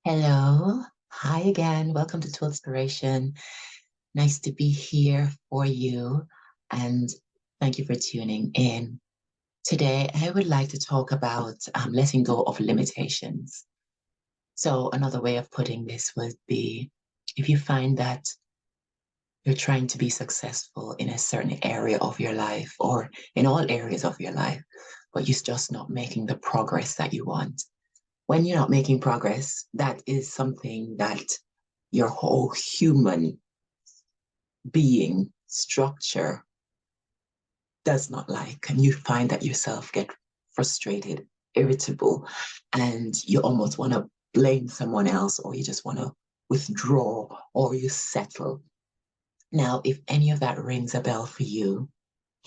Hello. Hi again. Welcome to Tool Inspiration. Nice to be here for you. And thank you for tuning in. Today, I would like to talk about letting go of limitations. So, another way of putting this would be if you find that you're trying to be successful in a certain area of your life or in all areas of your life, but you're just not making the progress that you want. When you're not making progress, that is something that your whole human being structure does not like. And you find that yourself get frustrated, irritable, and you almost want to blame someone else, or you just want to withdraw, or you settle. Now, if any of that rings a bell for you,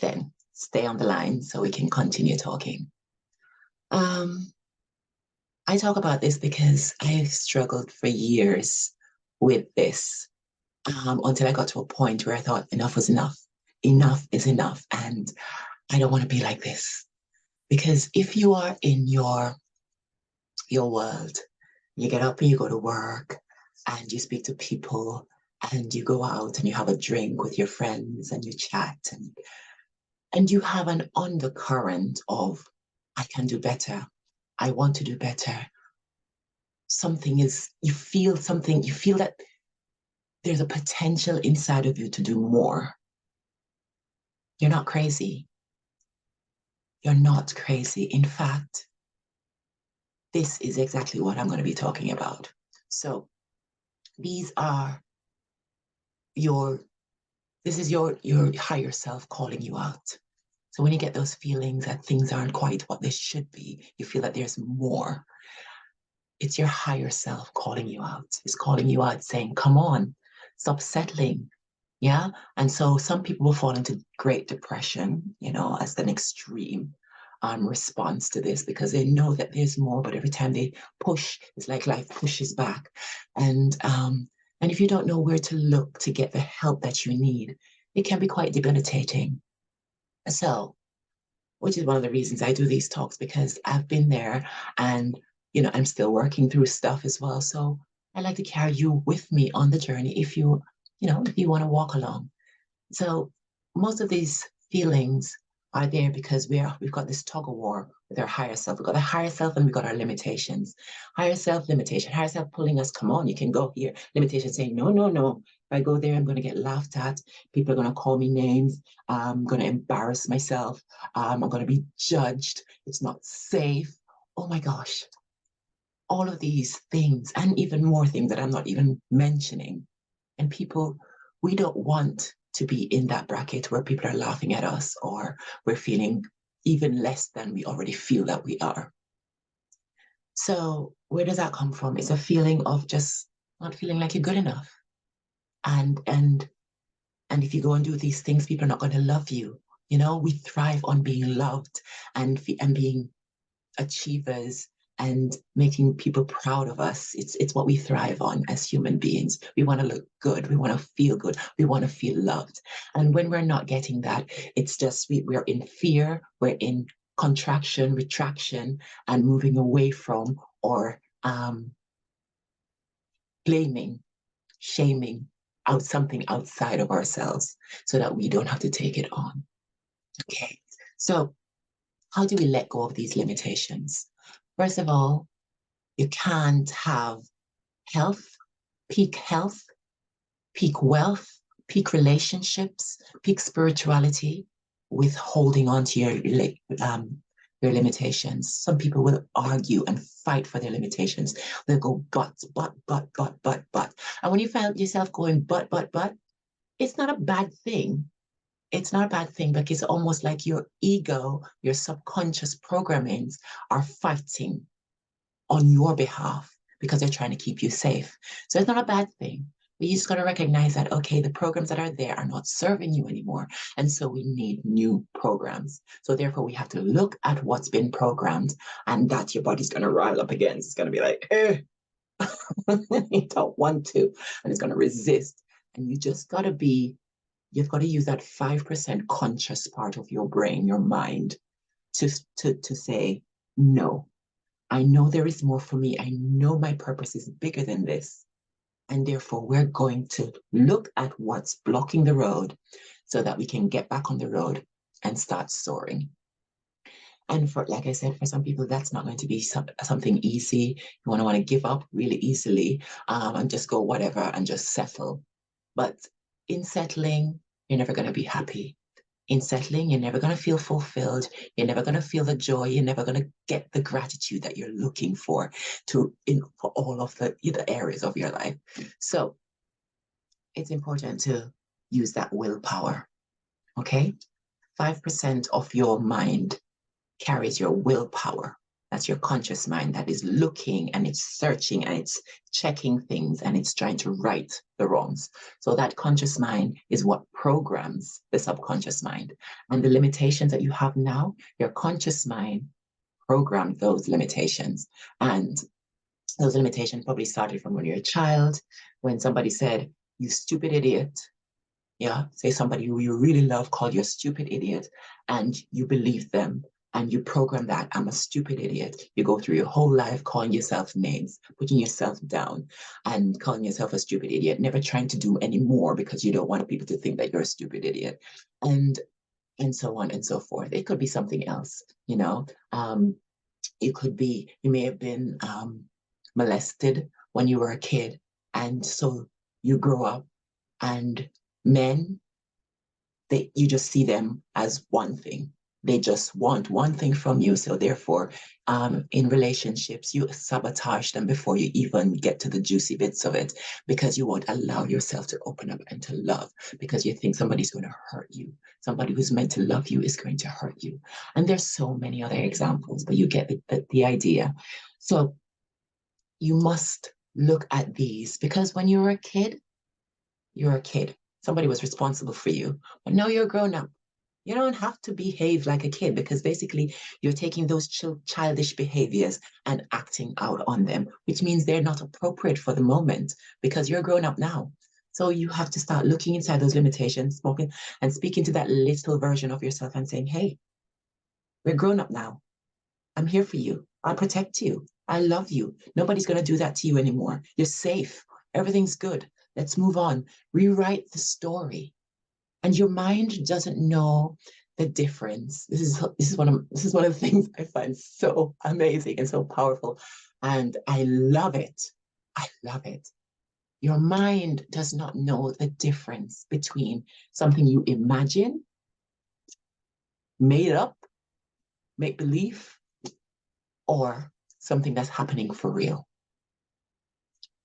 then stay on the line so we can continue talking. Um, I talk about this because I've struggled for years with this until I got to a point where I thought enough was enough. Enough is enough. And I don't want to be like this. Because if you are in your world, you get up and you go to work and you speak to people and you go out and you have a drink with your friends and you chat and you have an undercurrent of I can do better. I want to do better. Something is, you feel something, you feel that there's a potential inside of you to do more. You're not crazy. You're not crazy. In fact, this is exactly what I'm going to be talking about. So these are your, this is your higher self calling you out. So when you get those feelings that things aren't quite what they should be, you feel that there's more. It's your higher self calling you out. It's calling you out saying, come on, stop settling. Yeah. And so some people will fall into Great Depression, as an extreme response to this because they know that there's more, but every time they push, it's like life pushes back. And if you don't know where to look to get the help that you need, it can be quite debilitating. So, which is one of the reasons I do these talks because I've been there and I'm still working through stuff as well. So I like to carry you with me on the journey if you want to walk along. So most of these feelings are there because we've got this tug of war with our higher self. We've got a higher self and we've got our limitations. Higher self limitation, higher self pulling us, come on, you can go here. Limitation saying, no, no, no. If I go there, I'm going to get laughed at. People are going to call me names. I'm going to embarrass myself. I'm going to be judged. It's not safe. Oh my gosh. All of these things and even more things that I'm not even mentioning. And people, we don't want to be in that bracket where people are laughing at us or we're feeling even less than we already feel that we are. So where does that come from? It's a feeling of just not feeling like you're good enough. And if you go and do these things, people are not going to love you. We thrive on being loved and being achievers and making people proud of us. It's what we thrive on as human beings. We want to look good. We want to feel good. We want to feel loved. And when we're not getting that, it's just we're in fear, we're in contraction, retraction, and moving away from or blaming, shaming out something outside of ourselves so that we don't have to take it on. Okay. So how do we let go of these limitations? First of all, you can't have health, health, peak wealth, peak relationships, peak spirituality with holding on to your limitations. Some people will argue and fight for their limitations. They'll go, but. And when you find yourself going, but, it's not a bad thing. It's not a bad thing, but it's almost like your ego, your subconscious programmings are fighting on your behalf because they're trying to keep you safe. So it's not a bad thing. But you just got to recognize that, okay, the programs that are there are not serving you anymore. And so we need new programs. So therefore, we have to look at what's been programmed and that your body's going to rile up against. It's going to be like, you don't want to. And it's going to resist. And you've got to use that 5% conscious part of your brain, your mind, to say no. I know there is more for me. I know my purpose is bigger than this. And therefore, we're going to look at what's blocking the road so that we can get back on the road and start soaring. And for, like I said, for some people, that's not going to be something easy. You want to give up really easily and just go whatever and just settle. But in settling, you're never going to be happy. In settling, you're never going to feel fulfilled. You're never going to feel the joy. You're never going to get the gratitude that you're looking for for all of the areas of your life. So it's important to use that willpower. Okay? 5% of your mind carries your willpower. That's your conscious mind that is looking and it's searching and it's checking things and it's trying to right the wrongs. So that conscious mind is what programs the subconscious mind. And the limitations that you have now, your conscious mind programmed those limitations. And those limitations probably started from when you're a child, when somebody said, "You stupid idiot." Yeah, say somebody who you really love called you a stupid idiot, and you believe them and you program that I'm a stupid idiot. You go through your whole life calling yourself names, putting yourself down, and calling yourself a stupid idiot, never trying to do any more because you don't want people to think that you're a stupid idiot, and so on and so forth. It could be something else, you know. It could be you may have been molested when you were a kid, and so you grow up and men, you just see them as one thing. They just want one thing from you. So therefore, in relationships, you sabotage them before you even get to the juicy bits of it, because you won't allow yourself to open up and to love, because you think somebody's going to hurt you. Somebody who's meant to love you is going to hurt you. And there's so many other examples, but you get the idea. So you must look at these, because when you were a kid, you're a kid. Somebody was responsible for you, but now you're grown up. You don't have to behave like a kid, because basically you're taking those childish behaviors and acting out on them, which means they're not appropriate for the moment because you're grown up now. So you have to start looking inside those limitations, smoking and speaking to that little version of yourself and saying, "Hey, we're grown up now. I'm here for you. I'll protect you. I love you. Nobody's going to do that to you anymore. You're safe. Everything's good. Let's move on." Rewrite the story. And your mind doesn't know the difference. This is one of the things I find so amazing and so powerful. And I love it. I love it. Your mind does not know the difference between something you imagine, made up, make believe, or something that's happening for real.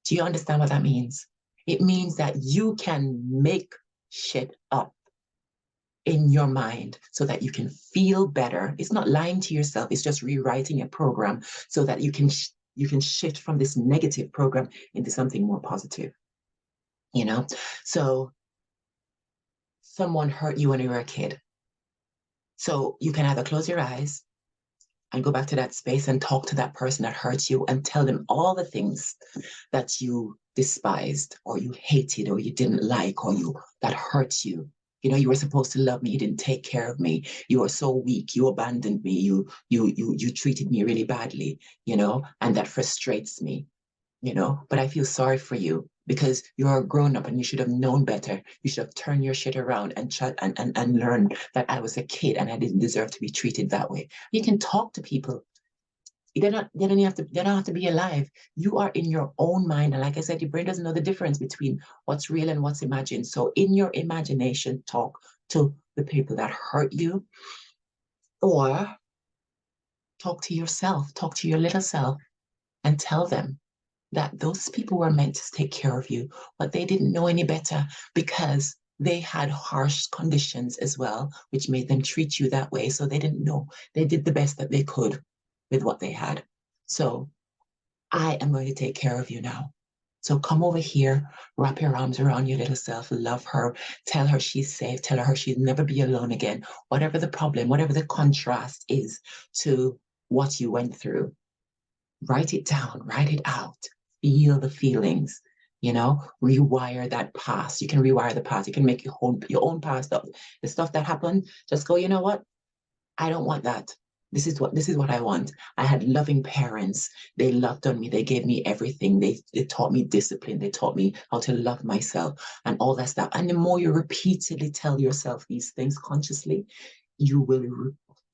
Do you understand what that means? It means that you can make shit up in your mind so that you can feel better. It's not lying to yourself. It's just rewriting a program so that you can shift from this negative program into something more positive. You know, so someone hurt you when you were a kid. So you can either close your eyes and go back to that space and talk to that person that hurt you and tell them all the things that you despised or you hated or you didn't like or you that hurt you. You know, you were supposed to love me, you didn't take care of me, you were so weak, you abandoned me, you treated me really badly, you know, and that frustrates me, you know, but I feel sorry for you because you're a grown up and you should have known better. You should have turned your shit around and and learned that I was a kid and I didn't deserve to be treated that way. You can talk to people. They don't have to be alive. You are in your own mind. And like I said, your brain doesn't know the difference between what's real and what's imagined. So in your imagination, talk to the people that hurt you, or talk to yourself, talk to your little self and tell them that those people were meant to take care of you, but they didn't know any better because they had harsh conditions as well, which made them treat you that way. So they didn't know. They did the best that they could with what they had. So I am going to take care of you now. So come over here, wrap your arms around your little self, love her, tell her she's safe, tell her she'll never be alone again. Whatever the problem, whatever the contrast is to what you went through, write it down, write it out, feel the feelings, you know, rewire that past. You can rewire the past. You can make your own past up. The stuff that happened, just go, you know what? I don't want that. This is what I want. I had loving parents. They loved on me. They gave me everything. They taught me discipline. They taught me how to love myself and all that stuff. And the more you repeatedly tell yourself these things consciously, you will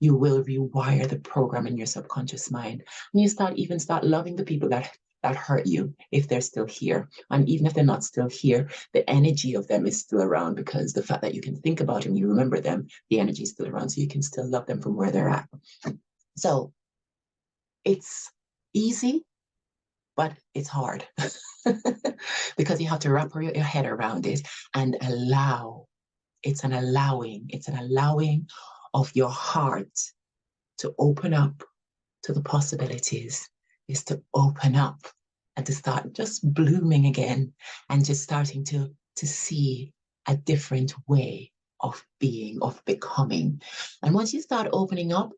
you will rewire the program in your subconscious mind. And you start loving the people that hurt you if they're still here. And even if they're not still here, the energy of them is still around, because the fact that you can think about them, you remember them, the energy is still around. So you can still love them from where they're at. So it's easy, but it's hard because you have to wrap your head around it and allow. It's an allowing of your heart to open up to the possibilities, is to open up and to start just blooming again and just starting to see a different way of being, of becoming. And once you start opening up,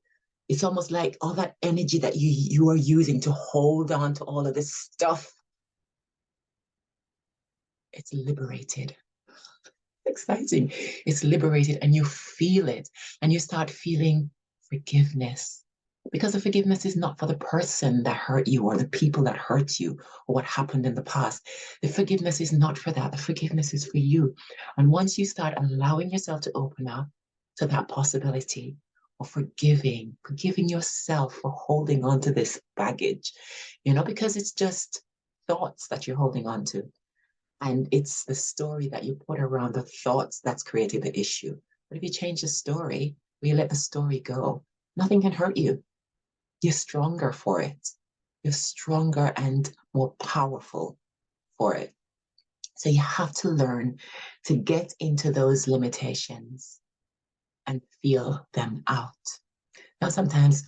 it's almost like all that energy that you are using to hold on to all of this stuff, it's liberated. Exciting. It's liberated, and you feel it, and you start feeling forgiveness, because the forgiveness is not for the person that hurt you or the people that hurt you or what happened in the past. The forgiveness is not for that. The forgiveness is for you. And once you start allowing yourself to open up to that possibility of forgiving yourself for holding on to this baggage, because it's just thoughts that you're holding on to. And it's the story that you put around the thoughts that's created the issue. But if you change the story, or you let the story go, nothing can hurt you. You're stronger for it. You're stronger and more powerful for it. So you have to learn to get into those limitations and feel them out. Now, sometimes,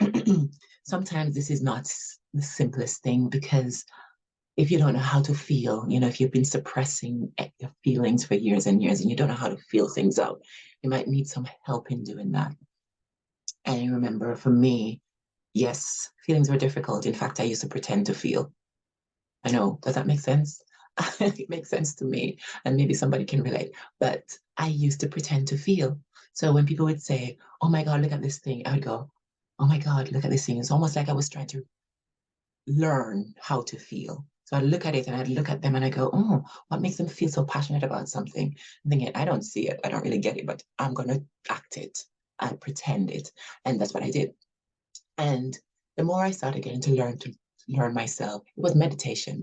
sometimes this is not the simplest thing, because if you don't know how to feel, if you've been suppressing your feelings for years and years and you don't know how to feel things out, you might need some help in doing that. And you remember, for me, yes, feelings were difficult. In fact, I used to pretend to feel. I know, does that make sense? It makes sense to me, and maybe somebody can relate. But I used to pretend to feel. So when people would say, "Oh my God, look at this thing," I would go, "Oh my God, look at this thing." It's almost like I was trying to learn how to feel. So I look at it and I look at them and I go, "Oh, what makes them feel so passionate about something?" I'm thinking, I don't see it. I don't really get it, but I'm going to act it and pretend it. And that's what I did. And the more I started getting to learn myself, it was meditation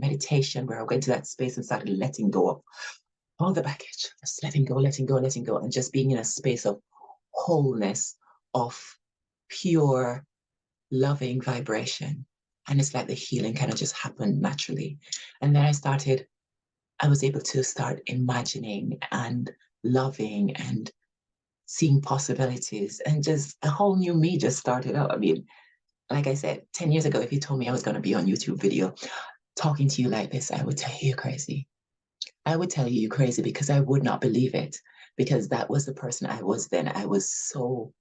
where I went to that space and started letting go of all the baggage, just letting go, letting go, letting go, and just being in a space of wholeness, of pure, loving vibration. And it's like the healing kind of just happened naturally. And then I was able to start imagining and loving and seeing possibilities, and just a whole new me just started out. I mean, like I said, 10 years ago, if you told me I was going to be on YouTube video talking to you like this, I would tell you you're crazy. I would tell you you're crazy, because I would not believe it, because that was the person I was then. I was so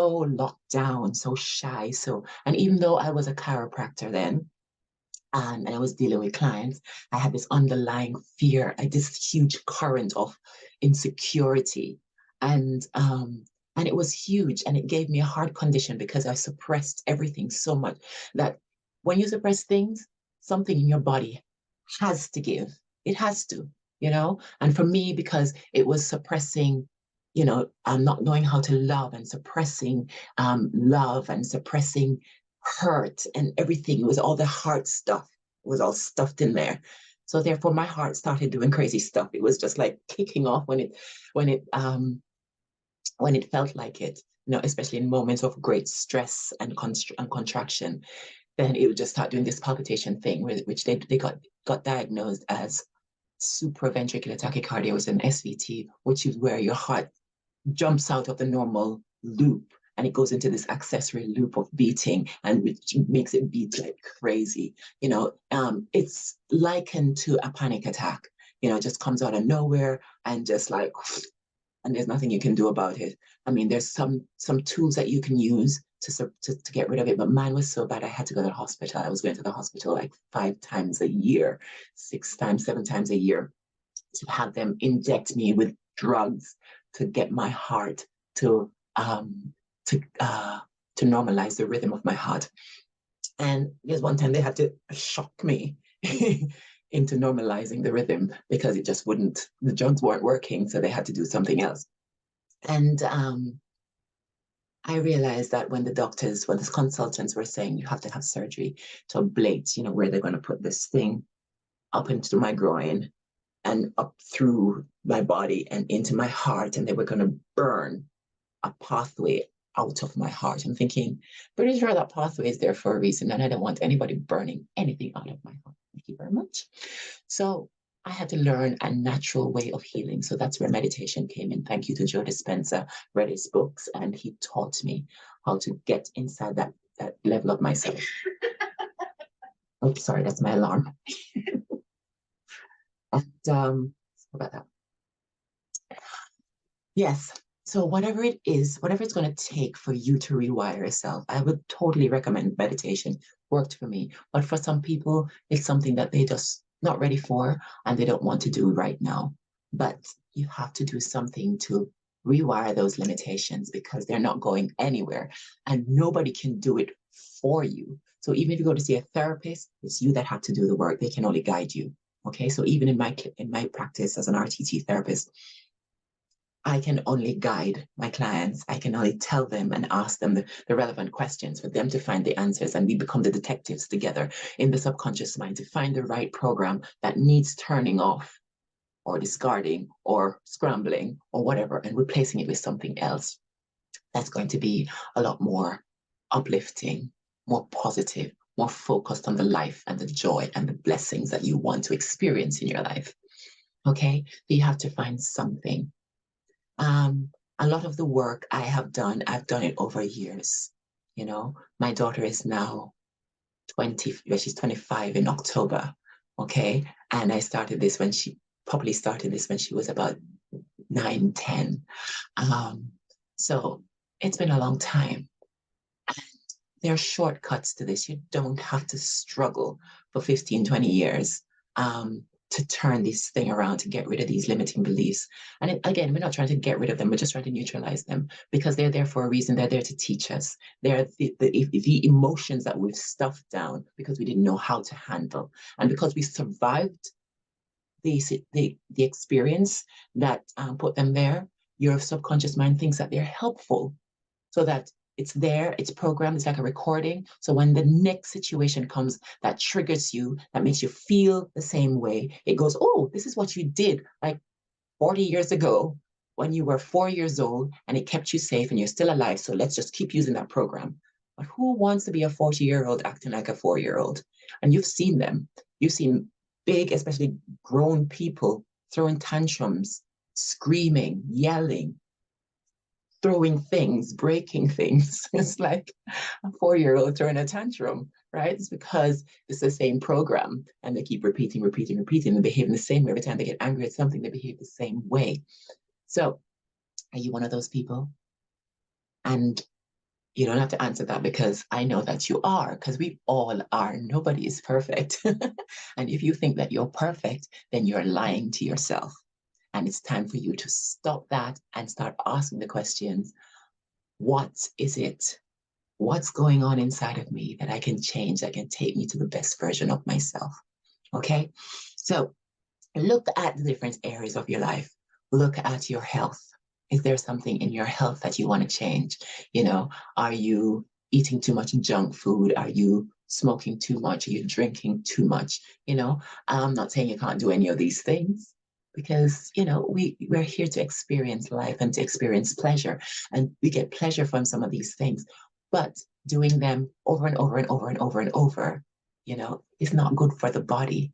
locked down, so shy. And even though I was a chiropractor then, and I was dealing with clients, I had this underlying fear, this huge current of insecurity. And it was huge, and it gave me a heart condition, because I suppressed everything so much that when you suppress things, something in your body has to give. It has to. And for me, because it was suppressing, not knowing how to love, and suppressing love, and suppressing hurt and everything. It was all the heart stuff. It was all stuffed in there. So therefore, my heart started doing crazy stuff. It was just like kicking off when it felt like it. Especially in moments of great stress and contraction. Then it would just start doing this palpitation thing, which they got diagnosed as supraventricular tachycardia, was an SVT, which is where your heart jumps out of the normal loop and it goes into this accessory loop of beating, and which makes it beat like crazy. It's likened to a panic attack. It just comes out of nowhere and just like, and there's nothing you can do about it. I mean, there's some tools that you can use to get rid of it, but mine was so bad I had to go to the hospital. I was going to the hospital like 5 times a year, 6 times, 7 times a year, to have them inject me with drugs to get my heart to to normalize the rhythm of my heart. And there's one time they had to shock me into normalizing the rhythm because it just wouldn't, the drugs weren't working. So they had to do something else. And I realized that when the consultants were saying you have to have surgery to ablate, where they're going to put this thing up into my groin and up through my body and into my heart, and they were going to burn a pathway out of my heart. I'm thinking, pretty sure that pathway is there for a reason, and I don't want anybody burning anything out of my heart. Thank you very much. So I had to learn a natural way of healing. So that's where meditation came in. Thank you to Joe Dispenza, read his books, and he taught me how to get inside that level of myself. Oh, sorry, that's my alarm. And sorry about that. Yes. So whatever it is, whatever it's going to take for you to rewire yourself, I would totally recommend meditation. Worked for me. But for some people, it's something that they just not ready for and they don't want to do right now. But you have to do something to rewire those limitations because they're not going anywhere and nobody can do it for you. So even if you go to see a therapist, it's you that have to do the work. They can only guide you. Okay. So even in my practice as an RTT therapist, I can only guide my clients. I can only tell them and ask them the relevant questions for them to find the answers. And we become the detectives together in the subconscious mind to find the right program that needs turning off or discarding or scrambling or whatever and replacing it with something else that's going to be a lot more uplifting, more positive, more focused on the life and the joy and the blessings that you want to experience in your life. Okay, you have to find something. A lot of the work I've done it over years. My daughter is now 20, she's 25 in October. Okay. And I started this when she was about 9, 10. So it's been a long time. There are shortcuts to this. You don't have to struggle for 15, 20 years. To turn this thing around, to get rid of these limiting beliefs. And again, we're not trying to get rid of them, we're just trying to neutralize them because they're there for a reason. They're there to teach us. They're the emotions that we've stuffed down because we didn't know how to handle. And because we survived the experience that put them there, your subconscious mind thinks that they're helpful so that it's there, it's programmed, it's like a recording. So when the next situation comes that triggers you, that makes you feel the same way, it goes, oh, this is what you did like 40 years ago when you were 4 years old and it kept you safe and you're still alive. So let's just keep using that program. But who wants to be a 40-year-old acting like a 4-year-old? And you've seen them. You've seen big, especially grown people throwing tantrums, screaming, yelling, throwing things, breaking things. It's like a 4-year-old throwing a tantrum, right? It's because it's the same program and they keep repeating and behaving the same way. Every time they get angry at something, they behave the same way. So are you one of those people? And you don't have to answer that because I know that you are, because we all are. Nobody is perfect. And if you think that you're perfect, then you're lying to yourself. And it's time for you to stop that and start asking the questions. What is it? What's going on inside of me that I can change, that can take me to the best version of myself? Okay. So look at the different areas of your life. Look at your health. Is there something in your health that you want to change? Are you eating too much junk food? Are you smoking too much? Are you drinking too much? I'm not saying you can't do any of these things, because we're here to experience life and to experience pleasure, and we get pleasure from some of these things, but doing them over and over and over and over and over is not good for the body.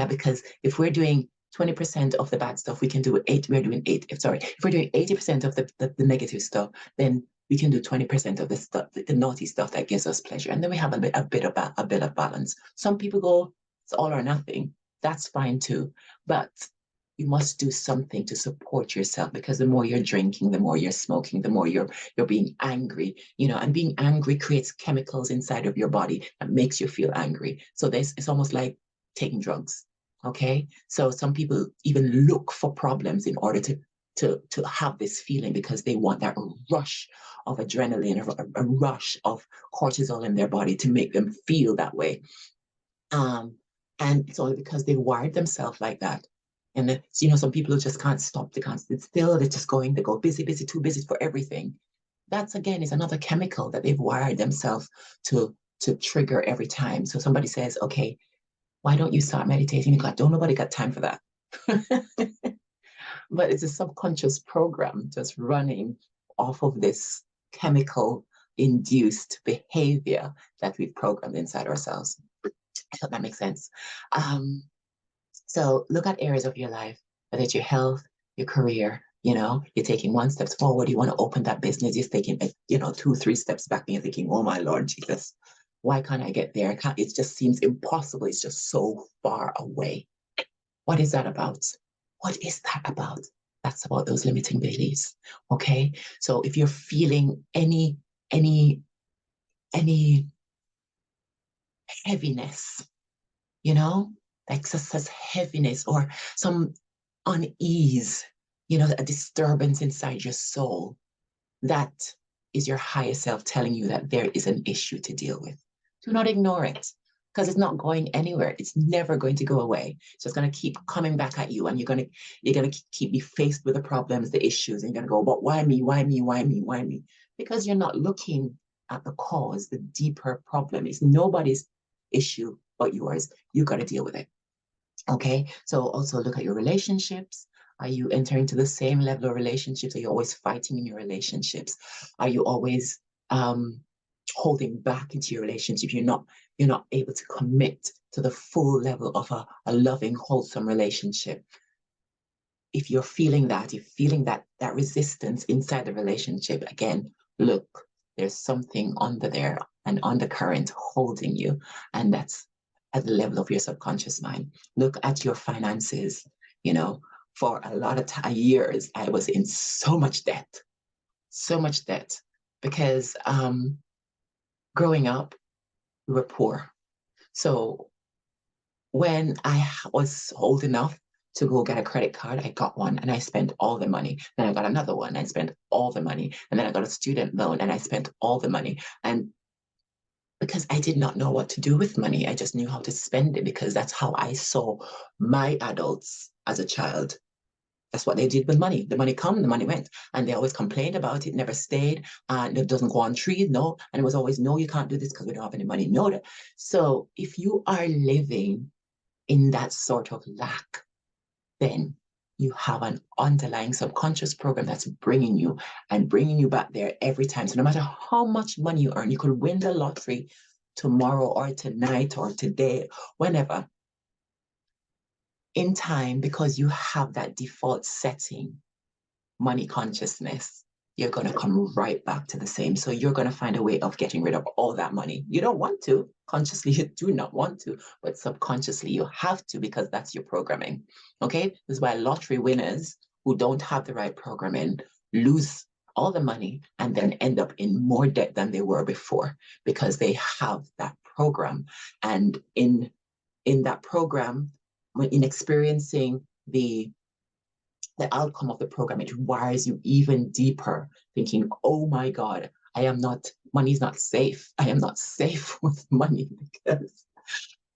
Because if we're doing 20% of the bad stuff, we can do if we're doing 80% of the negative stuff, then we can do 20% of the stuff, the naughty stuff that gives us pleasure, and then we have a bit of balance. Some people go, it's all or nothing. That's fine too, but you must do something to support yourself, because the more you're drinking, the more you're smoking, the more you're being angry, and being angry creates chemicals inside of your body that makes you feel angry. So it's almost like taking drugs. Okay. So some people even look for problems in order to to have this feeling because they want that rush of adrenaline, a rush of cortisol in their body to make them feel that way. And it's only because they wired themselves like that. And so, some people just can't stop, they can't sit still, they're just going, they go busy, busy, too busy for everything. That's again is another chemical that they've wired themselves to trigger every time. So somebody says, okay, why don't you start meditating? You don't nobody got time for that. But it's a subconscious program just running off of this chemical induced behavior that we've programmed inside ourselves. I hope that makes sense. So look at areas of your life, whether it's your health, your career, you're taking one step forward, you want to open that business, you're taking, 2, 3 steps back, and you're thinking, oh my Lord Jesus, why can't I get there? It just seems impossible. It's just so far away. What is that about? What is that about? That's about those limiting beliefs. Okay. So if you're feeling any heaviness, like such heaviness or some unease, a disturbance inside your soul, that is your higher self telling you that there is an issue to deal with. Do not ignore it, because it's not going anywhere. It's never going to go away. So it's going to keep coming back at you, and you're going to keep be faced with the problems, the issues, and you're going to go, but why me? Why me? Why me? Why me? Because you're not looking at the cause, the deeper problem. It's nobody's issue but yours. You got to deal with it. Okay. So also look at your relationships. Are you entering to the same level of relationships? Are you always fighting in your relationships? Are you always holding back into your relationship? You're not able to commit to the full level of a loving, wholesome relationship. If you're feeling that, that resistance inside the relationship, again, look, there's something under there, an undercurrent holding you, and that's at the level of your subconscious mind. Look at your finances. For a lot of years, I was in so much debt because growing up, we were poor. So when I was old enough to go get a credit card, I got one and I spent all the money. Then I got another one and I spent all the money. And then I got a student loan and I spent all the money. And because I did not know what to do with money, I just knew how to spend it, because that's how I saw my adults as a child. That's what they did with money. The money come, the money went. And they always complained about it, never stayed. And it doesn't go on trees, no. And it was always, no, you can't do this because we don't have any money. No. So if you are living in that sort of lack, then you have an underlying subconscious program that's bringing you back there every time. So no matter how much money you earn, you could win the lottery tomorrow or tonight or today, whenever. In time, because you have that default setting, money consciousness, you're going to come right back to the same. So you're going to find a way of getting rid of all that money. You don't want to. Consciously, you do not want to, but subconsciously, you have to, because that's your programming. Okay? This is why lottery winners who don't have the right programming lose all the money and then end up in more debt than they were before, because they have that program. And in that program, in experiencing the outcome of the program, it wires you even deeper, thinking, oh my God, money's not safe. I am not safe with money, because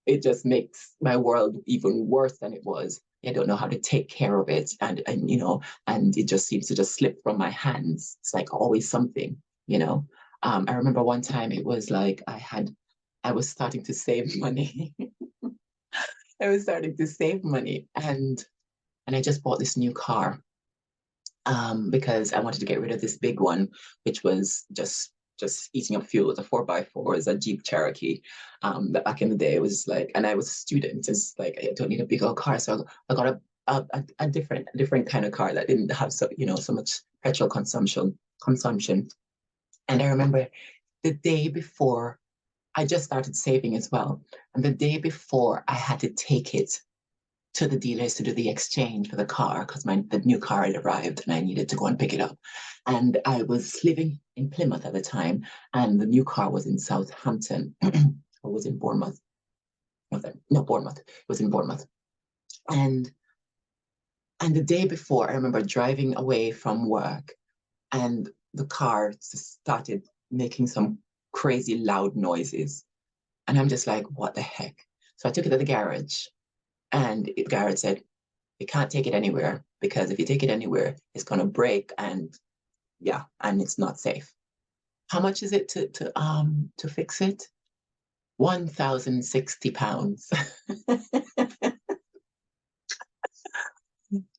it just makes my world even worse than it was. I don't know how to take care of it. And it just seems to just slip from my hands. It's like always something. I remember one time it was like I was starting to save money. I was starting to save money, and I just bought this new car because I wanted to get rid of this big one, which was just eating up fuel. It's a 4x4, it's a Jeep Cherokee. But back in the day, it was like, and I was a student. It's like I don't need a big old car, so I got a different kind of car that didn't have so much petrol consumption. And I remember the day before, I just started saving as well, and the day before I had to take it to the dealers to do the exchange for the car, because the new car had arrived and I needed to go and pick it up. And I was living in Plymouth at the time, and the new car was in Southampton. Or was in Bournemouth. No, Bournemouth. It was in Bournemouth. And And the day before, I remember driving away from work and the car just started making some crazy loud noises. And I'm just like, what the heck? So I took it to the garage and the garage said, you can't take it anywhere because if you take it anywhere, it's going to break and yeah, and it's not safe. How much is it to fix it? £1,060.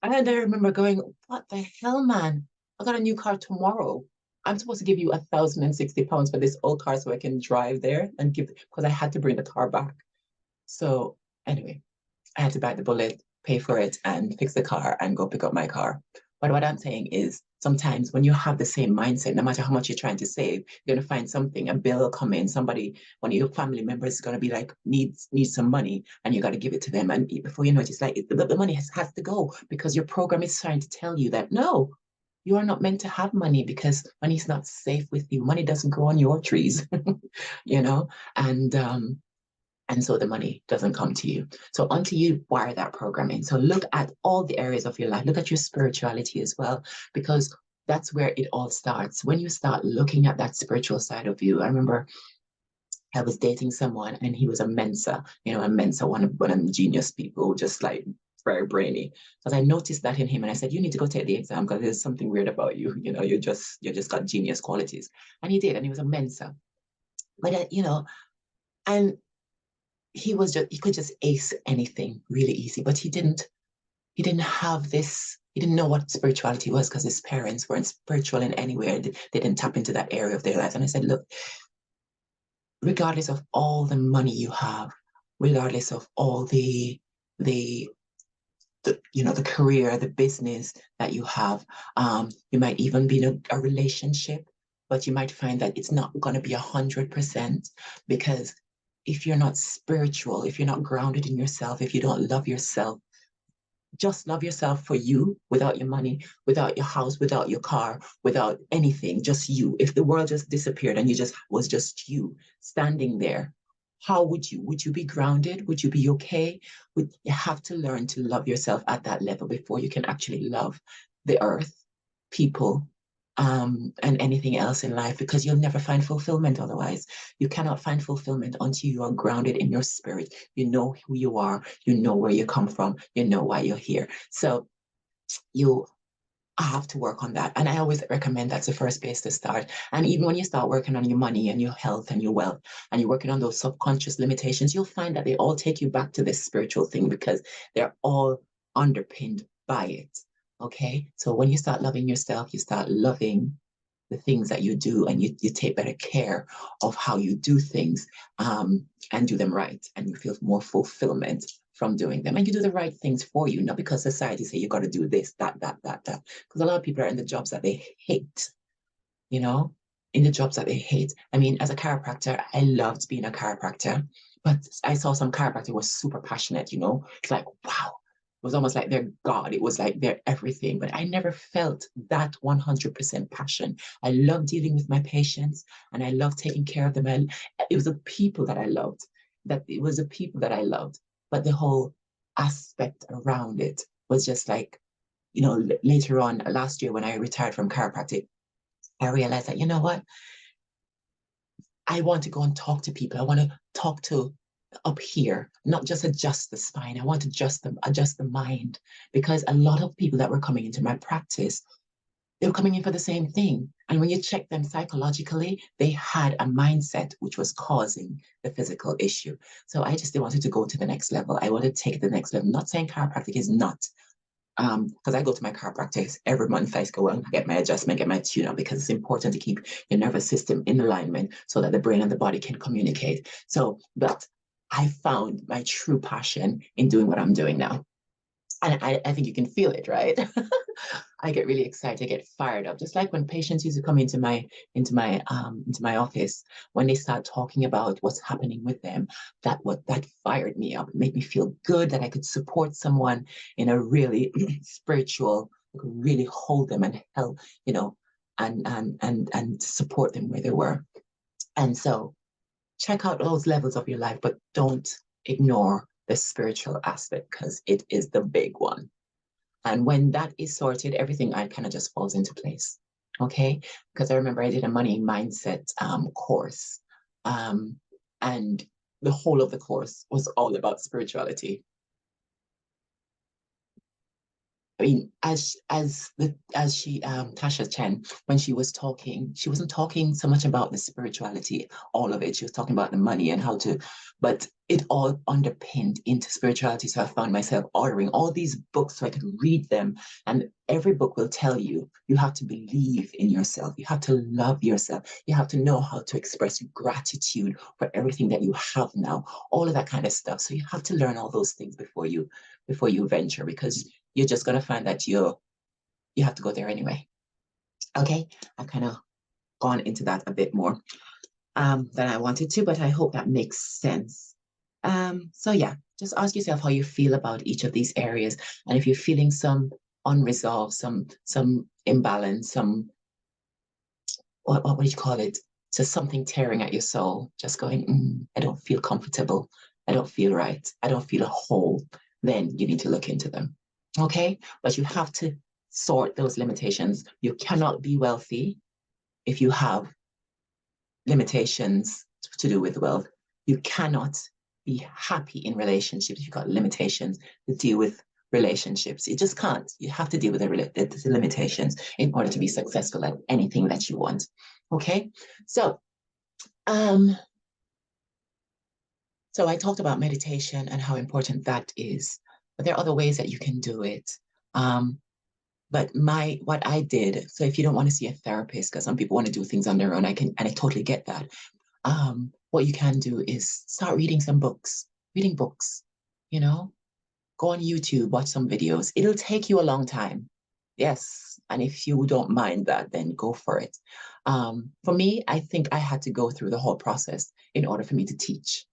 And I remember going, what the hell, man? I got a new car tomorrow. I'm supposed to give you £1,060 for this old car so I can drive there and give because I had to bring the car back. So anyway, I had to bite the bullet, pay for it, and fix the car and go pick up my car. But what I'm saying is sometimes when you have the same mindset, no matter how much you're trying to save, you're gonna find something, a bill will come in, somebody, one of your family members is gonna be like, needs some money, and you gotta give it to them. And before you know it, it's like the money has to go because your program is trying to tell you that no, you are not meant to have money because money's not safe with you. Money doesn't grow on your trees, you know? And so the money doesn't come to you. So until you wire that program in. So look at all the areas of your life. Look at your spirituality as well, because that's where it all starts. When you start looking at that spiritual side of you, I remember I was dating someone and he was a Mensa, a Mensa, one of the genius people, just like very brainy. Because I noticed that in him and I said, you need to go take the exam because there's something weird about you. You just got genius qualities. And he did, and he was a Mensa. But and he could just ace anything really easy, but he didn't have this, he didn't know what spirituality was because his parents weren't spiritual in any way. They didn't tap into that area of their life. And I said, look, regardless of all the money you have, regardless of all the the career, the business that you have, you might even be in a relationship, but you might find that it's not going to be 100% because if you're not spiritual, if you're not grounded in yourself, if you don't love yourself, just love yourself for you without your money, without your house, without your car, without anything, just you. If the world just disappeared and you just was just you standing there, how would you be grounded? Would you be okay? You have to learn to love yourself at that level before you can actually love the earth, people, and anything else in life because you'll never find fulfillment otherwise. You cannot find fulfillment until you are grounded in your spirit. You know who you are, you know where you come from, you know why you're here. So you have to work on that. And I always recommend that's the first place to start. And even when you start working on your money and your health and your wealth, and you're working on those subconscious limitations, you'll find that they all take you back to this spiritual thing because they're all underpinned by it. Okay. So when you start loving yourself, you start loving the things that you do and you take better care of how you do things and do them right. And you feel more fulfillment from doing them. And you do the right things for you, not because society say you got to do this, that. Because a lot of people are in the jobs that they hate, you know, in the jobs that they hate. I mean, as a chiropractor, I loved being a chiropractor, but I saw some chiropractor was super passionate, It's like, wow. It was almost like their God. It was like their everything. But I never felt that 100% passion. I love dealing with my patients and I love taking care of them. It was the people that I loved. But the whole aspect around it was just like, later on last year when I retired from chiropractic, I realized that, you know what? I want to go and talk to people. I want to talk to up here, not just adjust the spine. I want to adjust the mind because a lot of people that were coming into my practice, they were coming in for the same thing. And when you check them psychologically, they had a mindset which was causing the physical issue. So I just wanted to go to the next level. I wanted to take it to the next level. I'm not saying chiropractic is not because I go to my chiropractor every month. I go and get my adjustment, get my tune up because it's important to keep your nervous system in alignment so that the brain and the body can communicate. So, but I found my true passion in doing what I'm doing now. And I think you can feel it, right? I get really excited, I get fired up. Just like when patients used to come into my office, when they start talking about what's happening with them, that fired me up. It made me feel good that I could support someone in a really spiritual, I could really hold them and help, and support them where they were. And so check out those levels of your life, but don't ignore the spiritual aspect because it is the big one. And when that is sorted, everything kind of just falls into place. Okay. Because I remember I did a money mindset course. Um, and the whole of the course was all about spirituality. I mean, as she Tasha Chen, when she was talking, she wasn't talking so much about the spirituality, all of it. She was talking about the money and how to, but it all underpinned into spirituality. So I found myself ordering all these books so I could read them. And every book will tell you you have to believe in yourself. You have to love yourself. You have to know how to express gratitude for everything that you have now, all of that kind of stuff. So you have to learn all those things before you venture, because you're just going to find that you have to go there anyway. Okay, I've kind of gone into that a bit more than I wanted to, but I hope that makes sense. So yeah, just ask yourself how you feel about each of these areas, and if you're feeling some unresolved, some imbalance, some what would you call it? So something tearing at your soul, just going, I don't feel comfortable, I don't feel right, I don't feel whole. Then you need to look into them. Okay, but you have to sort those limitations. You cannot be wealthy if you have limitations to do with wealth. You cannot be happy in relationships if you've got limitations to deal with relationships. You just can't. You have to deal with the limitations in order to be successful at anything that you want. Okay, so so I talked about meditation and how important that is, but there are other ways that you can do it. But what I did, so if you don't want to see a therapist, because some people want to do things on their own, I totally get that. What you can do is start reading some books, reading books, you know, go on YouTube, watch some videos. It'll take you a long time. Yes. And if you don't mind that, then go for it. For me, I think I had to go through the whole process in order for me to teach.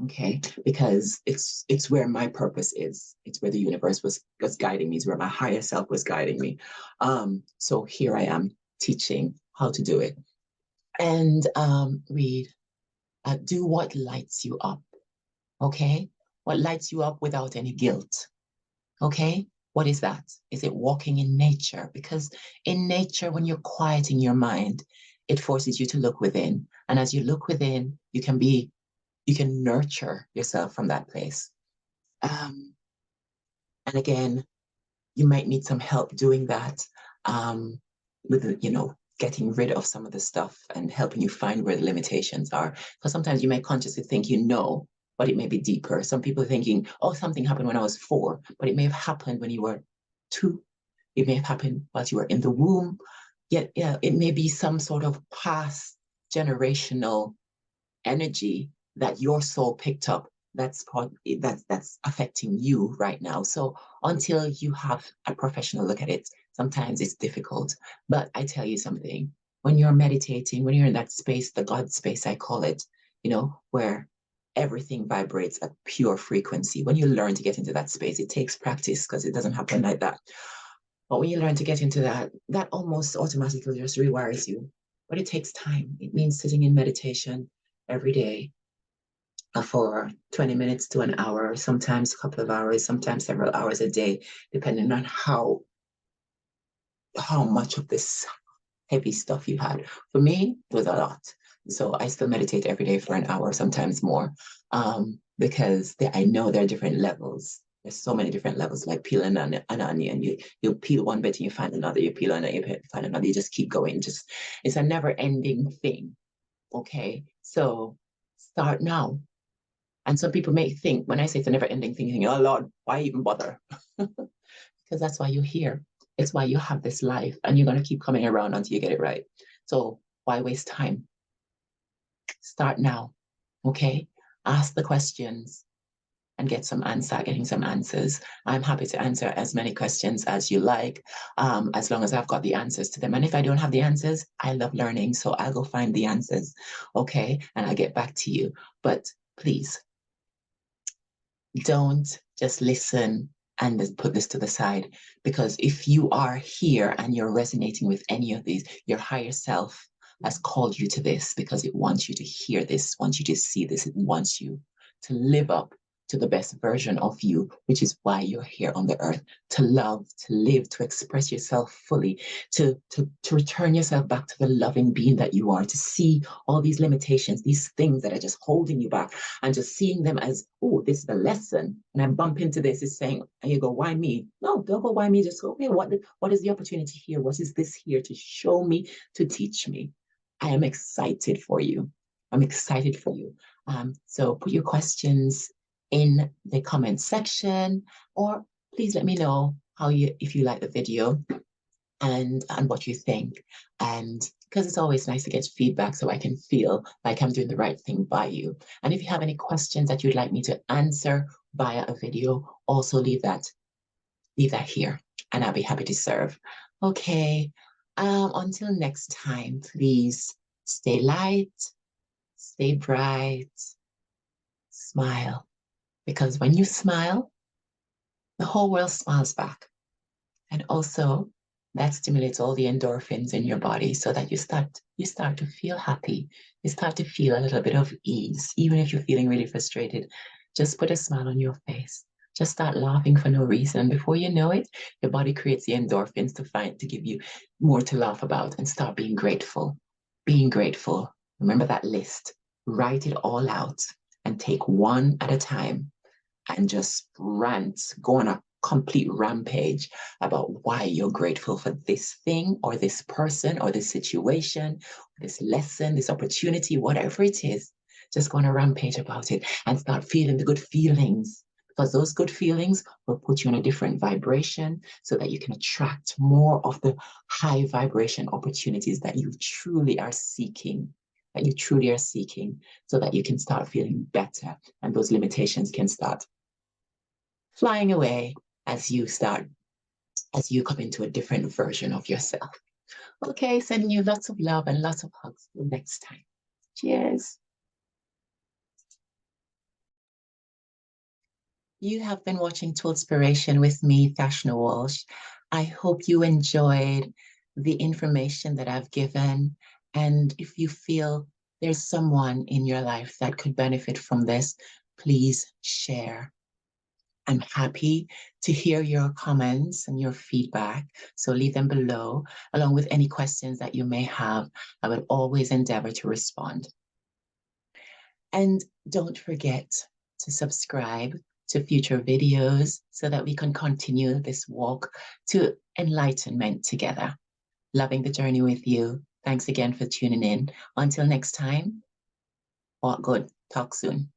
Okay, because it's where my purpose is. It's where the universe was guiding me. It's where my higher self was guiding me. So here I am teaching how to do it. And read, do what lights you up. Okay, what lights you up without any guilt. Okay, what is that? Is it walking in nature? Because in nature, when you're quieting your mind, it forces you to look within. And as you look within, you can nurture yourself from that place. And again, you might need some help doing that with, getting rid of some of the stuff and helping you find where the limitations are. Because sometimes you may consciously think but it may be deeper. Some people are thinking, oh, something happened when I was 4, but it may have happened when you were 2. It may have happened while you were in the womb. Yet, yeah, it may be some sort of past generational energy that your soul picked up that's affecting you right now. So until you have a professional look at it, sometimes it's difficult. But I tell you something, when you're meditating, when you're in that space, the God space, I call it, where everything vibrates at pure frequency. When you learn to get into that space, it takes practice because it doesn't happen like that. But when you learn to get into that almost automatically just rewires you. But it takes time. It means sitting in meditation every day for 20 minutes to an hour, sometimes a couple of hours, sometimes several hours a day, depending on how much of this heavy stuff you had. For me, it was a lot. So I still meditate every day for an hour, sometimes more, because I know there are different levels. There's so many different levels, like peeling an onion. You peel one bit and you find another. You peel another, you find another. You just keep going. It's a never-ending thing. Okay, so start now. And some people may think, when I say it's a never-ending thing, thinking, oh Lord, why even bother? Because that's why you're here. It's why you have this life, and you're going to keep coming around until you get it right. So why waste time? Start now, okay? Ask the questions and getting some answers. I'm happy to answer as many questions as you like, as long as I've got the answers to them. And if I don't have the answers, I love learning, so I'll go find the answers, okay? And I'll get back to you. But please, don't just listen and just put this to the side, because if you are here and you're resonating with any of these, your higher self has called you to this because it wants you to hear this, wants you to see this, it wants you to live up to the best version of you, which is why you're here on the earth, to love, to live, to express yourself fully, to return yourself back to the loving being that you are, to see all these limitations, these things that are just holding you back, and just seeing them as, oh, this is a lesson. And I bump into this, is saying, and you go, why me? No, don't go, why me? Just go, okay, what is the opportunity here? What is this here to show me, to teach me? I am excited for you. I'm excited for you. So put your questions in the comment section, or please let me know if you like the video and what you think. And because it's always nice to get feedback so I can feel like I'm doing the right thing by you. And if you have any questions that you'd like me to answer via a video, also leave that here and I'll be happy to serve. Okay. Until next time, please stay light, stay bright, smile. Because when you smile, the whole world smiles back. And also that stimulates all the endorphins in your body so that you start to feel happy. You start to feel a little bit of ease, even if you're feeling really frustrated. Just put a smile on your face. Just start laughing for no reason. Before you know it, your body creates the endorphins to give you more to laugh about, and start being grateful. Being grateful. Remember that list. Write it all out and take one at a time and just go on a complete rampage about why you're grateful for this thing or this person or this situation, this lesson, this opportunity, whatever it is. Just go on a rampage about it and start feeling the good feelings, because those good feelings will put you on a different vibration so that you can attract more of the high vibration opportunities that you truly are seeking. So that you can start feeling better and those limitations can start flying away as you come into a different version of yourself. Okay, sending you lots of love and lots of hugs. Till next time. Cheers. You have been watching Twilspiration with me, Thashna Walsh. I hope you enjoyed the information that I've given. And if you feel there's someone in your life that could benefit from this, please share. I'm happy to hear your comments and your feedback, so leave them below, along with any questions that you may have. I will always endeavor to respond. And don't forget to subscribe to future videos so that we can continue this walk to enlightenment together. Loving the journey with you. Thanks again for tuning in. Until next time, walk good. Talk soon.